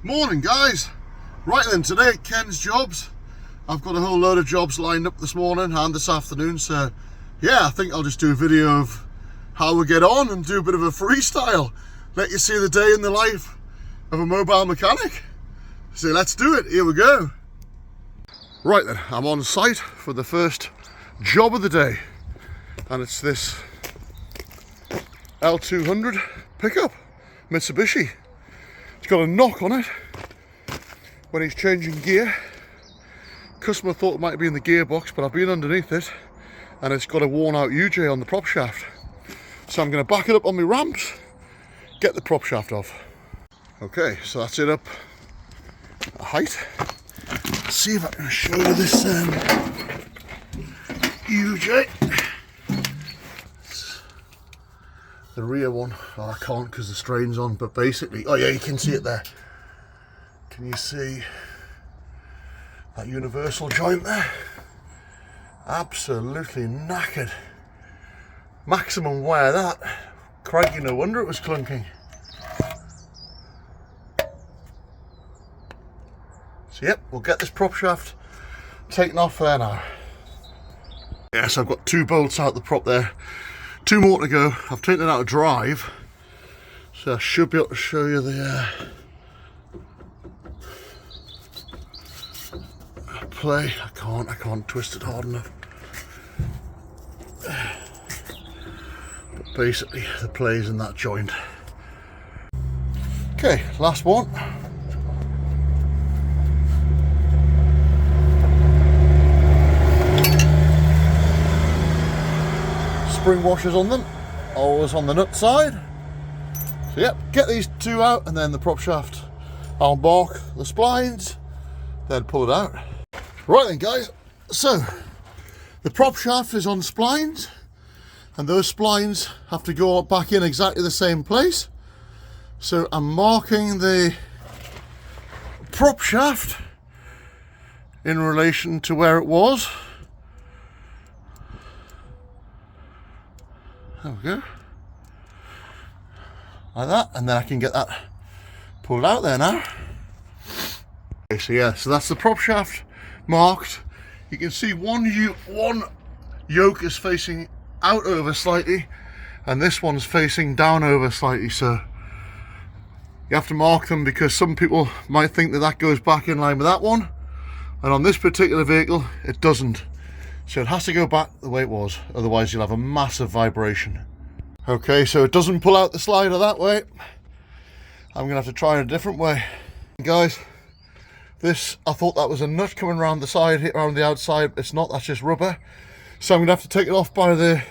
Morning guys. Right then, today at Ken's Jobs, I've got a whole load of jobs lined up this morning and this afternoon, so yeah, I think I'll just do a video of how we get on and do a bit of a freestyle, let you see the day in the life of a mobile mechanic. So let's do it, here we go. Right then, I'm on site for the first job of the day, and it's this L200 pickup, Mitsubishi. It's got a knock on it when he's changing gear. Customer thought it might be in the gearbox, but I've been underneath it and it's got a worn out UJ on the prop shaft. So I'm going to back it up on my ramps, get the prop shaft off. Okay, so that's it up at height. Let's see if I can show you this UJ. The rear one, oh, I can't because the strain's on, but basically, oh yeah, you can see it there. Can you see that universal joint there? Absolutely knackered. Maximum wear that. Crikey, no wonder it was clunking. So yep, we'll get this prop shaft taken off there now. Yes, I've got two bolts out the prop there. Two more to go. I've taken it out of drive, so I should be able to show you the play. I can't twist it hard enough. But basically, the play's in that joint. Okay, last one. Spring washers on them, always on the nut side. So yep, get these two out and then the prop shaft, I'll mark the splines, then pull it out. Right then guys, so the prop shaft is on splines and those splines have to go back in exactly the same place. So I'm marking the prop shaft in relation to where it was. There we go, like that, and then I can get that pulled out there now. Okay, so yeah, so that's the prop shaft marked. You can see one yoke is facing out over slightly, and this one's facing down over slightly. So you have to mark them because some people might think that that goes back in line with that one, and on this particular vehicle it doesn't. So it has to go back the way it was, otherwise you'll have a massive vibration. Okay, so it doesn't pull out the slider that way. I'm gonna have to try it a different way. Guys, this, I thought that was a nut coming around the side, hit around the outside. It's not, that's just rubber. So I'm gonna have to take it off by the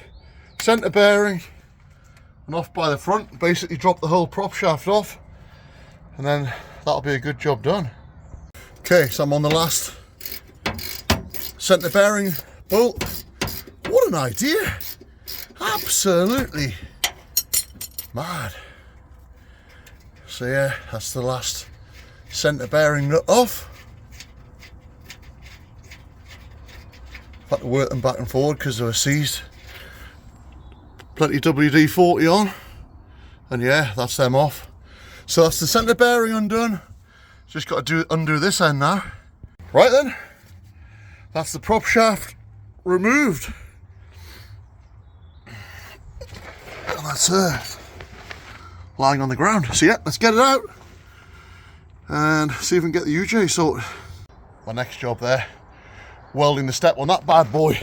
center bearing and off by the front, basically drop the whole prop shaft off, and then that'll be a good job done. Okay, so I'm on the last center bearing bolt. What an idea! Absolutely mad. So yeah, that's the last center bearing nut off. I've had to work them back and forward because they were seized. Plenty WD-40 on, and yeah, that's them off. So that's the center bearing undone. Just got to undo this end now. Right then, that's the prop shaft removed. And that's lying on the ground. So yeah, let's get it out and see if we can get the UJ sorted. My next job there, welding the step on that bad boy.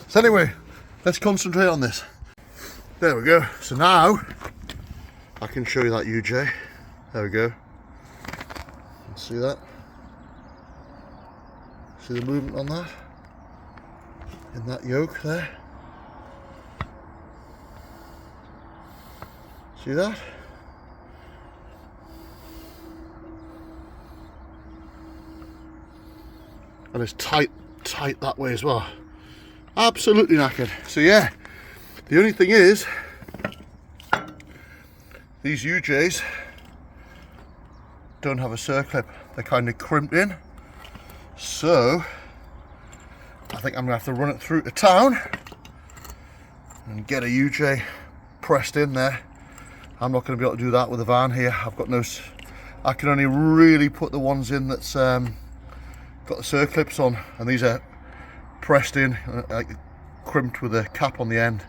So anyway, let's concentrate on this. There we go. So now I can show you that UJ. There we go. See that? See the movement on that? In that yoke there? See that? And it's tight that way as well. Absolutely knackered. So yeah, the only thing is, these UJs don't have a circlip. They're kind of crimped in. So I think I'm gonna have to run it through to town and get a UJ pressed in there. I'm not going to be able to do that with a van here. I've got no I can only really put the ones in that's got the circlips on, and these are pressed in, like crimped with a cap on the end.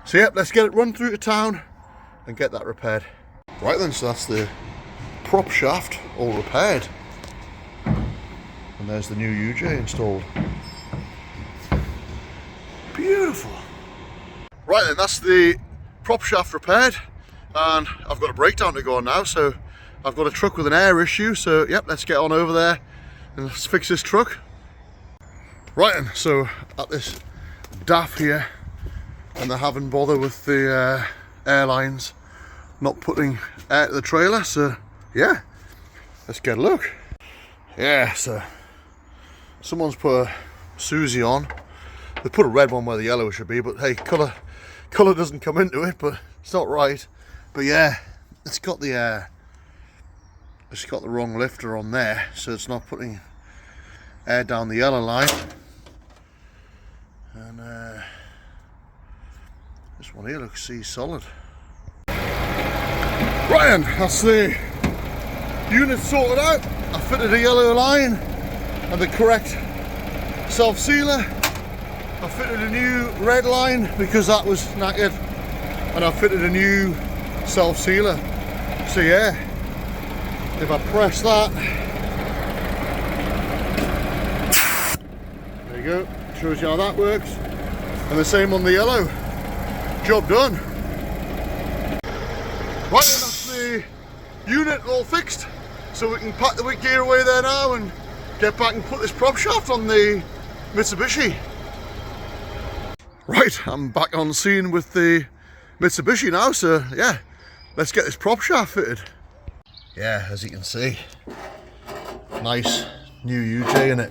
So yep, let's get it run through to town and get that repaired. Right then, so that's the prop shaft all repaired, and there's the new UJ installed. Beautiful. Right then, that's the prop shaft repaired, and I've got a breakdown to go on now, so I've got a truck with an air issue, so yep, let's get on over there and let's fix this truck. Right then, so at this DAF here, and they're having bother with the airlines not putting air to the trailer, so yeah, let's get a look. Yeah, so someone's put a Susie on. They put a red one where the yellow should be, but hey, colour doesn't come into it, but it's not right. But yeah, it's got the wrong lifter on there, so it's not putting air down the yellow line. And this one here looks solid. Ryan, that's the unit sorted out. I fitted a yellow line and the correct self-sealer. I fitted a new red line because that was knackered, and I fitted a new self-sealer. So yeah, if I press that, there you go, shows you how that works. And the same on the yellow. Job done. Right, then that's the unit all fixed, so we can pack the gear away there now and get back and put this prop shaft on the Mitsubishi. Right, I'm back on scene with the Mitsubishi now, so yeah, let's get this prop shaft fitted. Yeah, as you can see, nice new UJ in it,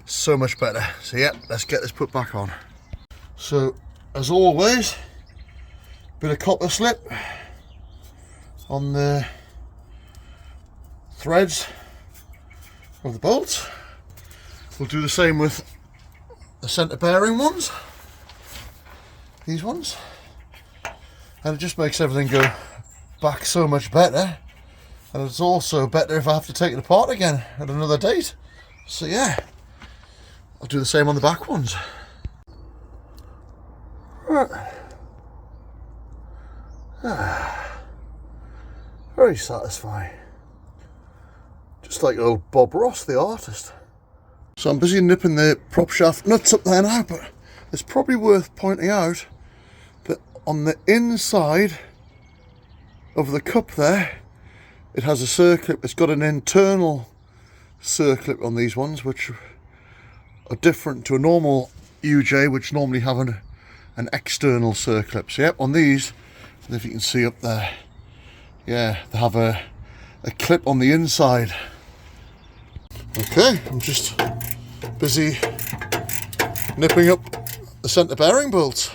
so much better. So yeah, let's get this put back on. So as always, bit of copper slip on the threads of the bolts. We'll do the same with the centre bearing ones, these ones, and it just makes everything go back so much better. And it's also better if I have to take it apart again at another date. So yeah, I'll do the same on the back ones. Right. Very satisfying. Just like old Bob Ross, the artist. So I'm busy nipping the prop shaft nuts up there now, but it's probably worth pointing out that on the inside of the cup there, it has a circlip. It's got an internal circlip on these ones, which are different to a normal UJ, which normally have an external circlip. So yep, on these, if you can see up there, yeah, they have a clip on the inside. Okay, I'm just busy nipping up the centre bearing bolts.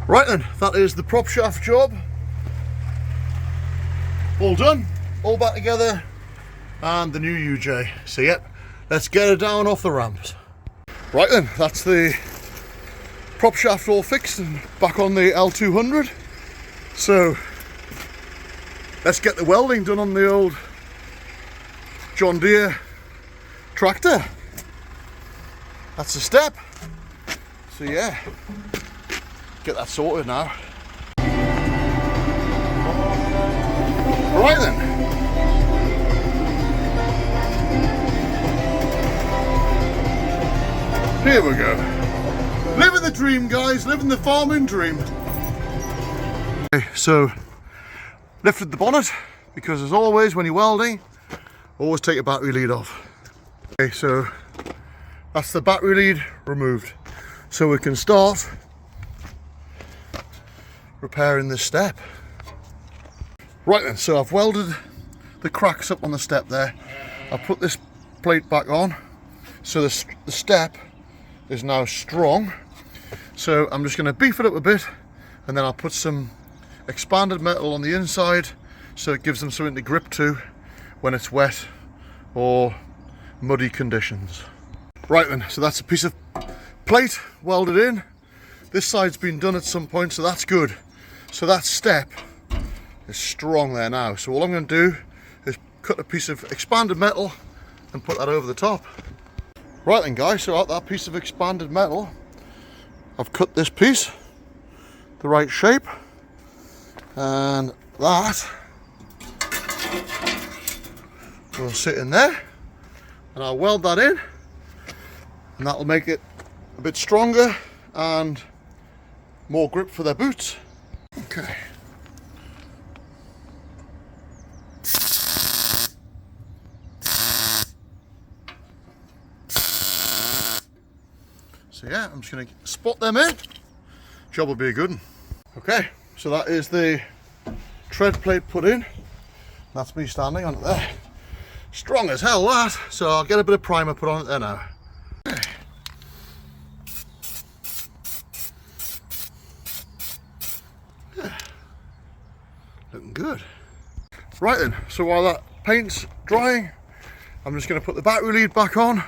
Right then, that is the prop shaft job. All done, all back together, and the new UJ. So yep, let's get it down off the ramps. Right then, that's the prop shaft all fixed and back on the L200. So let's get the welding done on the old John Deere tractor. That's the step. So yeah, get that sorted now. Right then. Here we go. Living the dream, guys, living the farming dream. Okay, so lifted the bonnet, because as always when you're welding, always take your battery lead off. Okay, so that's the battery lead removed, so we can start repairing this step. Right then, so I've welded the cracks up on the step there. I've put this plate back on, so the step is now strong. So I'm just going to beef it up a bit, and then I'll put some expanded metal on the inside, so it gives them something to grip to when it's wet or muddy conditions. Right then, so that's a piece of plate welded in. This side's been done at some point, so that's good. So that step is strong there now. So all I'm going to do is cut a piece of expanded metal and put that over the top. Right then guys, so out that piece of expanded metal, I've cut this piece the right shape, and that will sit in there, and I'll weld that in, and that'll make it a bit stronger and more grip for their boots. Okay. So yeah, I'm just going to spot them in. Job will be a good one. Okay, so that is the tread plate put in. That's me standing on it there. Strong as hell that. So I'll get a bit of primer put on it there now. Okay. Yeah. Looking good. Right then, so while that paint's drying, I'm just going to put the battery lead back on,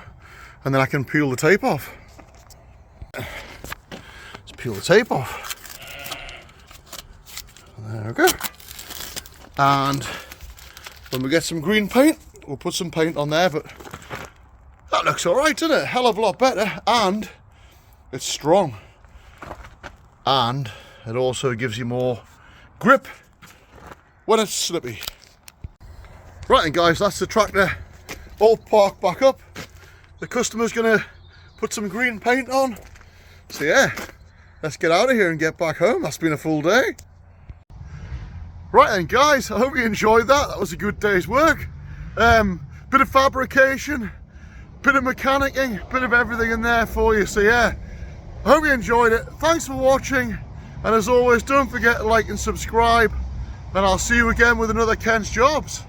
and then I can peel the tape off. Let's peel the tape off. There we go. And when we get some green paint, we'll put some paint on there, but that looks alright, doesn't it? Hell of a lot better, and it's strong. And it also gives you more grip when it's slippy. Right then guys, that's the tractor all parked back up. The customer's gonna put some green paint on. So yeah, let's get out of here and get back home. That's been a full day. Right then guys, I hope you enjoyed that. That was a good day's work. Bit of fabrication, bit of mechanicking, bit of everything in there for you. So yeah, I hope you enjoyed it. Thanks for watching, and as always, don't forget to like and subscribe, and I'll see you again with another Ken's Jobs.